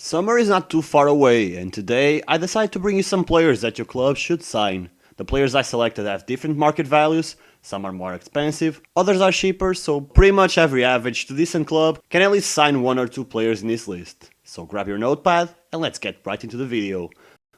Summer is not too far away, and today I decided to bring you some players that your club should sign. The players I selected have different market values, some are more expensive, others are cheaper, so pretty much every average to decent club can at least sign one or two players in this list. So grab your notepad and let's get right into the video.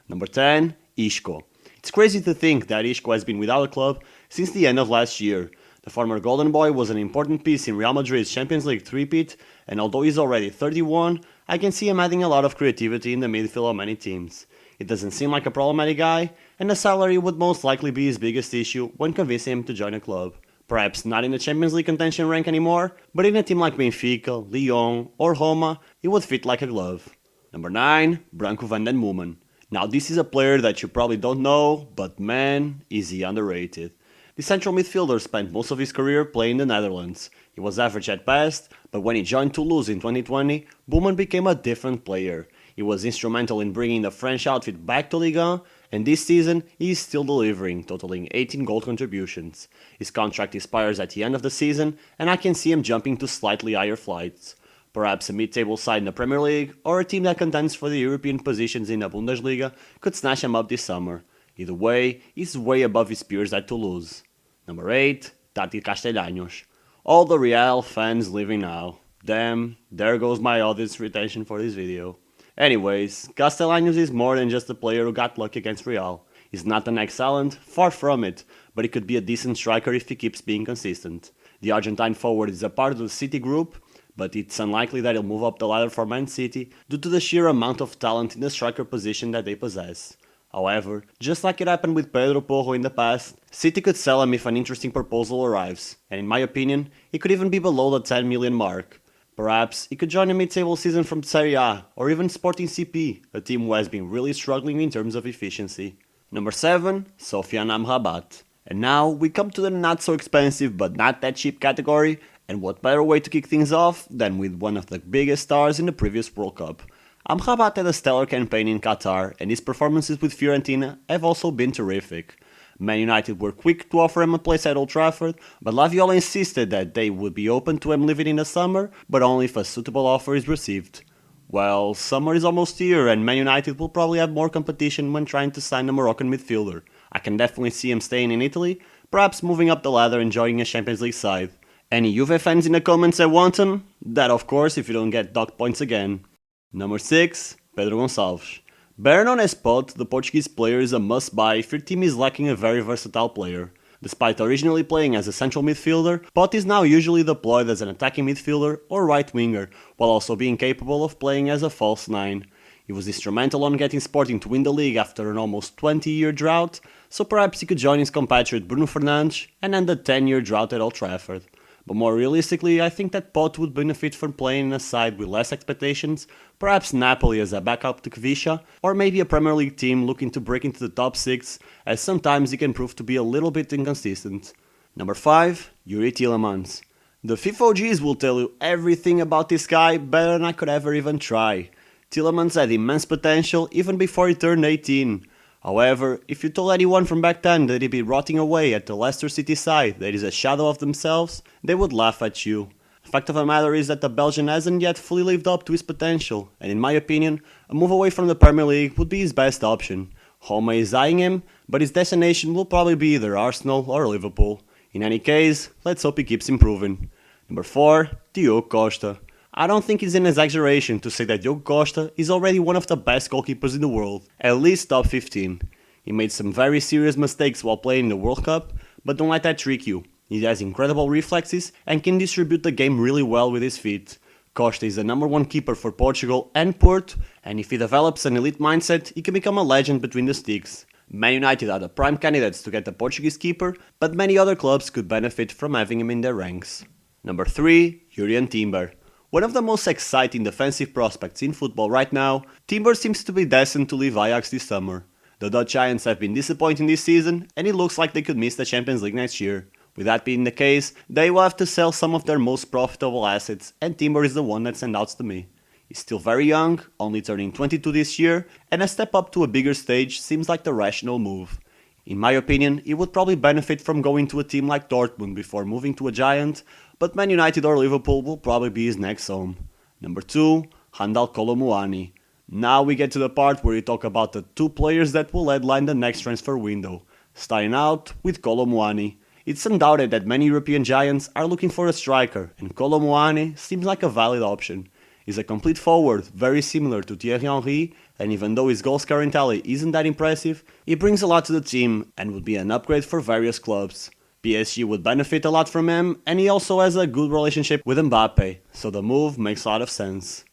Number 10, Isco. It's crazy to think that Isco has been without a club since the end of last year. The former Golden Boy was an important piece in Real Madrid's Champions League three-peat, and although he's already 31, I can see him adding a lot of creativity in the midfield of many teams. It doesn't seem like a problematic guy, and the salary would most likely be his biggest issue when convincing him to join a club. Perhaps not in the Champions League contention rank anymore, but in a team like Benfica, Lyon, or Roma, he would fit like a glove. Number 9, Branco van den Boomen. Now this is a player that you probably don't know, but man, is he underrated. The central midfielder spent most of his career playing in the Netherlands. He was average at best, but when he joined Toulouse in 2020, Boomen became a different player. He was instrumental in bringing the French outfit back to Ligue 1, and this season he is still delivering, totaling 18 goal contributions. His contract expires at the end of the season, and I can see him jumping to slightly higher flights. Perhaps a mid-table side in the Premier League, or a team that contends for the European positions in the Bundesliga could snatch him up this summer. Either way, he's way above his peers at Toulouse. Number 8, Valentín Castellanos. All the Real fans leaving now. Damn, there goes my audience retention for this video. Anyways, Castellanos is more than just a player who got lucky against Real. He's not an excellent, far from it, but he could be a decent striker if he keeps being consistent. The Argentine forward is a part of the City group, but it's unlikely that he'll move up the ladder for Man City due to the sheer amount of talent in the striker position that they possess. However, just like it happened with Pedro Porro in the past, City could sell him if an interesting proposal arrives, and in my opinion, he could even be below the 10 million mark. Perhaps he could join a mid-table season from Serie A, or even Sporting CP, a team who has been really struggling in terms of efficiency. Number 7, Sofyan Amrabat. And now we come to the not so expensive but not that cheap category, and what better way to kick things off than with one of the biggest stars in the previous World Cup. Amrabat had a stellar campaign in Qatar, and his performances with Fiorentina have also been terrific. Man United were quick to offer him a place at Old Trafford, but La Viola insisted that they would be open to him leaving in the summer, but only if a suitable offer is received. Well, summer is almost here, and Man United will probably have more competition when trying to sign a Moroccan midfielder. I can definitely see him staying in Italy, perhaps moving up the ladder and joining a Champions League side. Any Juve fans in the comments that want him? That of course if you don't get docked points again. Number 6, Pedro Gonçalves. Better known as Pot, the Portuguese player is a must-buy if your team is lacking a very versatile player. Despite originally playing as a central midfielder, Pot is now usually deployed as an attacking midfielder or right winger, while also being capable of playing as a false 9. He was instrumental on getting Sporting to win the league after an almost 20-year drought, so perhaps he could join his compatriot Bruno Fernandes and end the 10-year drought at Old Trafford. But more realistically, I think that Pot would benefit from playing in a side with less expectations, perhaps Napoli as a backup to Kvisha, or maybe a Premier League team looking to break into the top 6, as sometimes he can prove to be a little bit inconsistent. Number 5, Youri Tielemans. The FIFA OGs will tell you everything about this guy better than I could ever even try. Tielemans had immense potential even before he turned 18. However, if you told anyone from back then that he'd be rotting away at the Leicester City side that is a shadow of themselves, they would laugh at you. The fact of the matter is that the Belgian hasn't yet fully lived up to his potential, and in my opinion, a move away from the Premier League would be his best option. Roma is eyeing him, but his destination will probably be either Arsenal or Liverpool. In any case, let's hope he keeps improving. Number 4, Diogo Costa. I don't think it's an exaggeration to say that Diogo Costa is already one of the best goalkeepers in the world, at least top 15. He made some very serious mistakes while playing in the World Cup, but don't let that trick you. He has incredible reflexes and can distribute the game really well with his feet. Costa is the number 1 keeper for Portugal and Porto, and if he develops an elite mindset, he can become a legend between the sticks. Man United are the prime candidates to get the Portuguese keeper, but many other clubs could benefit from having him in their ranks. Number 3, Jurrien Timber. One of the most exciting defensive prospects in football right now, Timber seems to be destined to leave Ajax this summer. The Dutch Giants have been disappointing this season, and it looks like they could miss the Champions League next year. With that being the case, they will have to sell some of their most profitable assets, and Timber is the one that stands out to me. He's still very young, only turning 22 this year, and a step up to a bigger stage seems like the rational move. In my opinion, he would probably benefit from going to a team like Dortmund before moving to a giant, but Man United or Liverpool will probably be his next home. Number 2, Randal Kolo Muani. Now we get to the part where we talk about the two players that will headline the next transfer window, starting out with Kolo Muani. It's undoubted that many European giants are looking for a striker, and Kolo Muani seems like a valid option. He's a complete forward, very similar to Thierry Henry, and even though his goal-scoring tally isn't that impressive, he brings a lot to the team and would be an upgrade for various clubs. PSG would benefit a lot from him, and he also has a good relationship with Mbappe, so the move makes a lot of sense.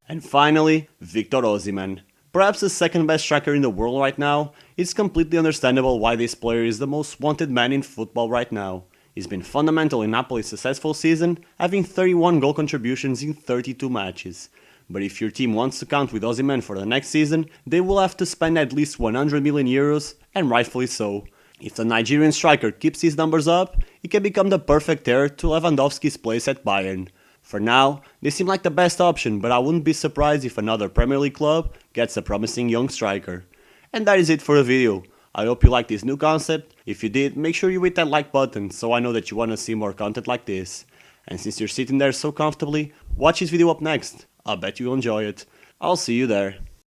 And finally, Victor Osimhen. Perhaps the second best striker in the world right now, it's completely understandable why this player is the most wanted man in football right now. He's been fundamental in Napoli's successful season, having 31 goal contributions in 32 matches. But if your team wants to count with Osimhen for the next season, they will have to spend at least 100 million euros, and rightfully so. If the Nigerian striker keeps his numbers up, he can become the perfect heir to Lewandowski's place at Bayern. For now, they seem like the best option, but I wouldn't be surprised if another Premier League club gets a promising young striker. And that is it for the video. I hope you liked this new concept. If you did, make sure you hit that like button so I know that you want to see more content like this. And since you're sitting there so comfortably, watch this video up next. I bet you'll enjoy it. I'll see you there.